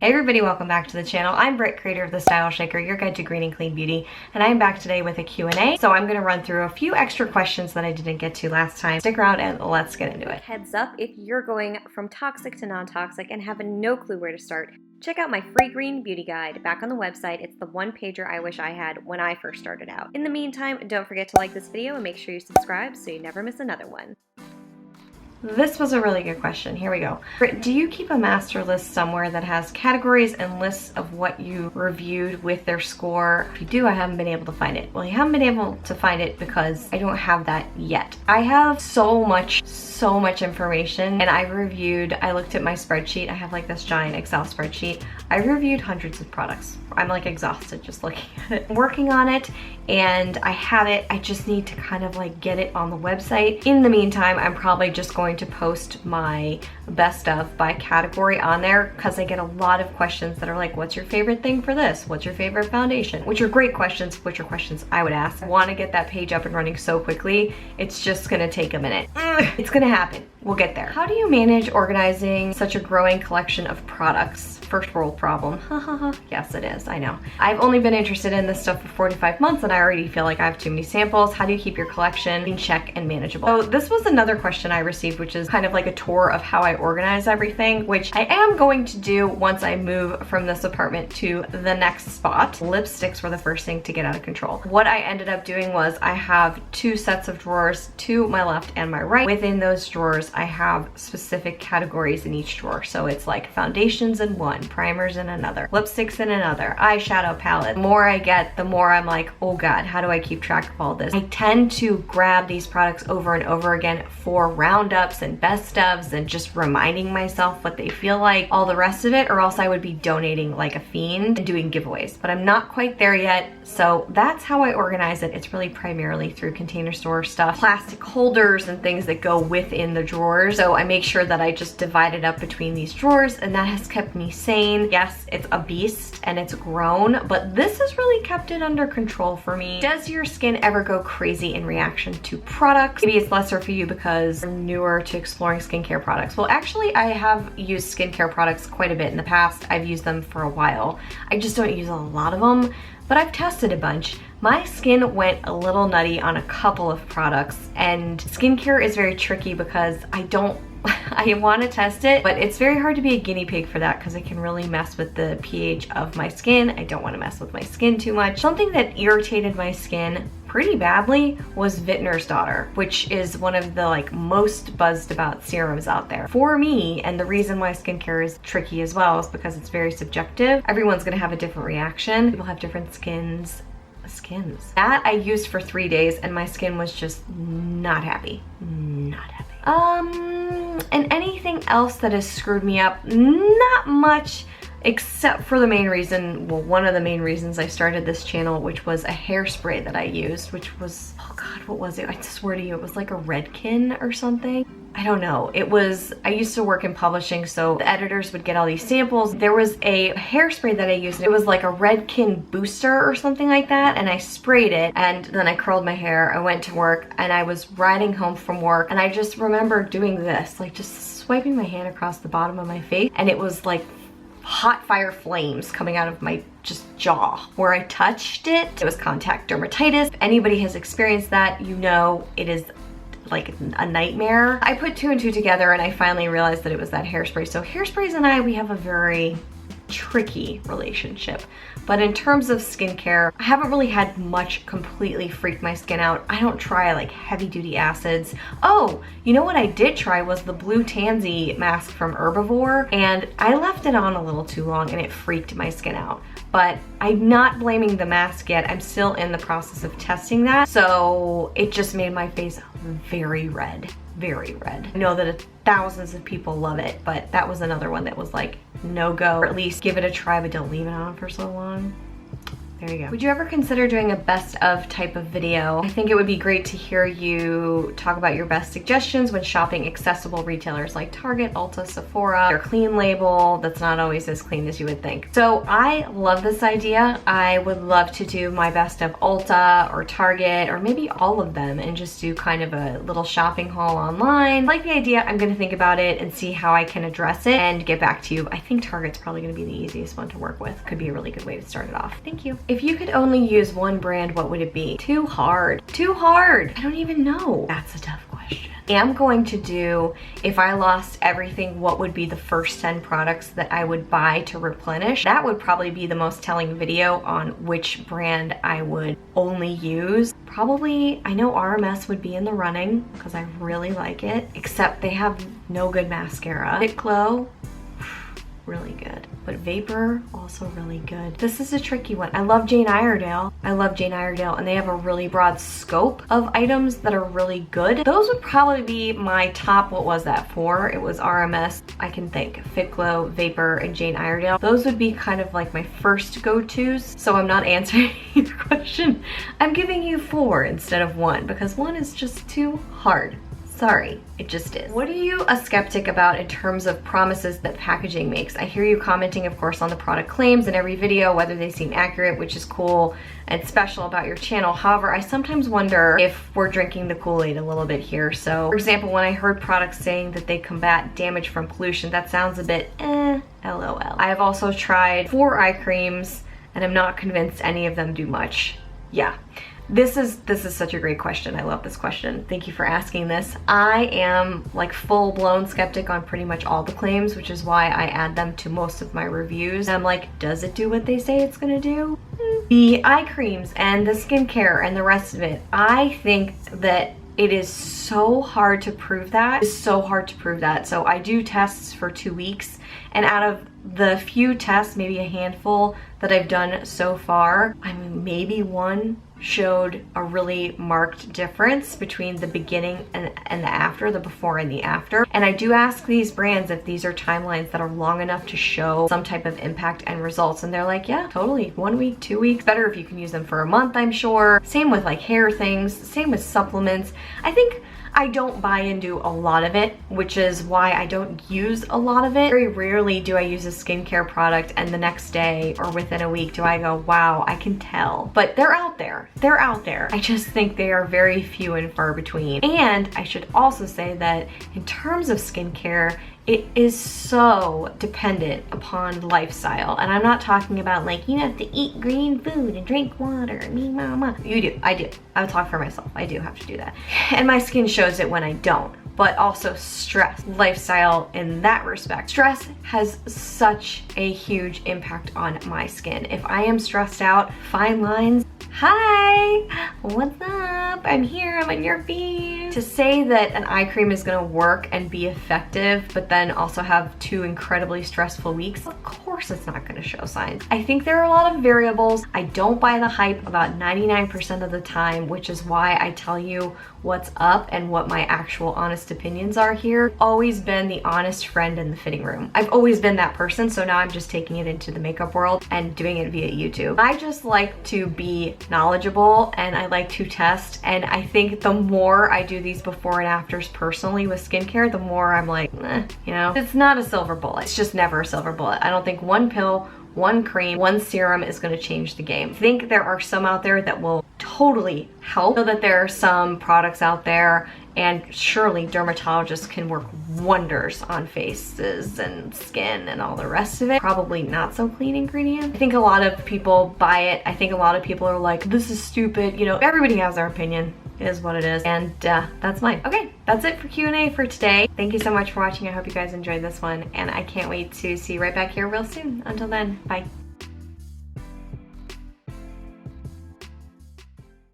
Hey everybody, welcome back to the channel. I'm Britt, creator of the StyleShaker, your guide to green and clean beauty, and I'm back today with a Q&A. So I'm going to run through a few extra questions that I didn't get to last time. Stick around and let's get into it. Heads up, if you're going from toxic to non-toxic and have no clue where to start, check out my free green beauty guide back on the website. It's the one pager I wish I had when I first started out. In the meantime, don't forget to like this video and make sure you subscribe so you never miss another one. This was a really good question. Here we go. Do you keep a master list somewhere that has categories and lists of what you reviewed with their score? If you do, I haven't been able to find it. Well, you haven't been able to find it because I don't have that yet. I have so much information, and I looked at my spreadsheet. I have like this giant Excel spreadsheet. I reviewed hundreds of products. I'm like exhausted just looking at it. I'm working on it, and I have it. I just need to kind of like get it on the website. In the meantime, I'm probably just going to post my best of by category on there because I get a lot of questions that are like, what's your favorite thing for this? What's your favorite foundation? Which are great questions, which are questions I would ask. I want to get that page up and running so quickly. It's just gonna take a minute. It's gonna happen. We'll get there. How do you manage organizing such a growing collection of products? First world problem. Yes, it is. I know. I've only been interested in this stuff for 45 months and I already feel like I have too many samples. How do you keep your collection in check and manageable? So this was another question I received, which is kind of like a tour of how I organize everything, which I am going to do once I move from this apartment to the next spot. Lipsticks were the first thing to get out of control. What I ended up doing was I have two sets of drawers to my left and my right. Within those drawers, I have specific categories in each drawer. So it's like foundations in one, primers in another, lipsticks in another, eyeshadow palette. The more I get, the more I'm like, oh God, how do I keep track of all this? I tend to grab these products over and over again for roundups and best ofs and just reminding myself what they feel like, all the rest of it, or else I would be donating like a fiend and doing giveaways. But I'm not quite there yet, so that's how I organize it. It's really primarily through Container Store stuff, plastic holders and things that go within the drawers. So I make sure that I just divide it up between these drawers, and that has kept me sane. Yes, it's a beast and it's grown, but this has really kept it under control for me. Does your skin ever go crazy in reaction to products? Maybe it's lesser for you because you're newer to exploring skincare products. Well, actually, I have used skincare products quite a bit in the past. I've used them for a while. I just don't use a lot of them, but I've tested a bunch. My skin went a little nutty on a couple of products, and skincare is very tricky because I want to test it, but it's very hard to be a guinea pig for that because it can really mess with the pH of my skin. I don't want to mess with my skin too much. Something that irritated my skin pretty badly was Vintner's Daughter, which is one of the like most buzzed about serums out there. For me, and the reason why skincare is tricky as well is because it's very subjective. Everyone's gonna have a different reaction. People have different skins. That I used for 3 days and my skin was just not happy. Not happy. And anything else that has screwed me up? Not much, except for the main reason, well, one of the main reasons I started this channel, which was a hairspray that I used, which was, oh God, what was it? I swear to you, it was like a Redken or something. I don't know. I used to work in publishing, so the editors would get all these samples. There was a hairspray that I used. It was like a Redken booster or something like that, and I sprayed it, and then I curled my hair. I went to work, and I was riding home from work, and I just remember doing this, like just swiping my hand across the bottom of my face, and it was like hot fire flames coming out of my just jaw. Where I touched it, it was contact dermatitis. If anybody has experienced that, you know it is like a nightmare. I put two and two together and I finally realized that it was that hairspray. So hairsprays and we have a very tricky relationship. But in terms of skincare, I haven't really had much completely freak my skin out. I don't try like heavy duty acids. Oh, you know what I did try was the Blue Tansy mask from Herbivore, and I left it on a little too long and it freaked my skin out. But I'm not blaming the mask yet. I'm still in the process of testing that. So it just made my face very red, very red. I know that thousands of people love it, but that was another one that was like no go, or at least give it a try, but don't leave it on for so long. There you go. Would you ever consider doing a best of type of video? I think it would be great to hear you talk about your best suggestions when shopping accessible retailers like Target, Ulta, Sephora, or clean label that's not always as clean as you would think. So I love this idea. I would love to do my best of Ulta or Target or maybe all of them and just do kind of a little shopping haul online. I like the idea. I'm gonna think about it and see how I can address it and get back to you. I think Target's probably gonna be the easiest one to work with. Could be a really good way to start it off. Thank you. If you could only use one brand, what would it be? Too hard. Too hard. I don't even know. That's a tough question. I'm going to do, if I lost everything, what would be the first 10 products that I would buy to replenish? That would probably be the most telling video on which brand I would only use. Probably, I know RMS would be in the running because I really like it, except they have no good mascara. Fit Glow, really good. But Vapor, also really good. This is a tricky one. I love Jane Iredale. I love Jane Iredale, and they have a really broad scope of items that are really good. Those would probably be my top, what was that, 4? It was RMS, I can think, Fit Glow, Vapor, and Jane Iredale. Those would be kind of like my first go-tos. So I'm not answering your question. I'm giving you 4 instead of 1 because 1 is just too hard. Sorry, it just is. What are you a skeptic about in terms of promises that packaging makes? I hear you commenting, of course, on the product claims in every video, whether they seem accurate, which is cool and special about your channel. However, I sometimes wonder if we're drinking the Kool-Aid a little bit here. So, for example, when I heard products saying that they combat damage from pollution, that sounds a bit LOL. I have also tried 4 eye creams, and I'm not convinced any of them do much. Yeah. This is such a great question. I love this question. Thank you for asking this. I am like full-blown skeptic on pretty much all the claims, which is why I add them to most of my reviews. I'm like, does it do what they say it's gonna do? The eye creams and the skincare and the rest of it, I think that it is so hard to prove that. It's so hard to prove that. So I do tests for 2 weeks, and out of the few tests, maybe a handful that I've done so far, I mean, maybe 1 showed a really marked difference between the beginning and the after, the before and the after. And I do ask these brands if these are timelines that are long enough to show some type of impact and results. And they're like, yeah, totally. 1 week, 2 weeks. Better if you can use them for a month, I'm sure. Same with like hair things, same with supplements. I think I don't buy into a lot of it, which is why I don't use a lot of it. Very rarely do I use a skincare product and the next day or within a week do I go, wow, I can tell. But they're out there. They're out there. I just think they are very few and far between. And I should also say that in terms of skincare, it is so dependent upon lifestyle. And I'm not talking about like, you have to eat green food and drink water, me mama. You do, I do. I'll talk for myself. I do have to do that. And my skin shows it when I don't. But also stress, lifestyle in that respect. Stress has such a huge impact on my skin. If I am stressed out, fine lines, hi, what's up? I'm here, I'm on your feed. To say that an eye cream is gonna work and be effective, but then also have 2 incredibly stressful weeks, of course it's not gonna show signs. I think there are a lot of variables. I don't buy the hype about 99% of the time, which is why I tell you what's up and what my actual honest opinions are here. Always been the honest friend in the fitting room. I've always been that person, so now I'm just taking it into the makeup world and doing it via YouTube. I just like to be knowledgeable and I like to test, and I think the more I do these before and afters personally with skincare, the more I'm like, you know, it's not a silver bullet. It's just never a silver bullet. I don't think 1 pill, 1 cream, 1 serum is going to change the game. I think there are some out there that will totally help. I know that there are some products out there, and surely dermatologists can work wonders on faces and skin and all the rest of it. Probably not so clean ingredients. I think a lot of people buy it. I think a lot of people are like, this is stupid. You know, everybody has their opinion. It is what it is, and that's mine. Okay, that's it for Q&A for today. Thank you so much for watching. I hope you guys enjoyed this one, and I can't wait to see you right back here real soon. Until then, bye.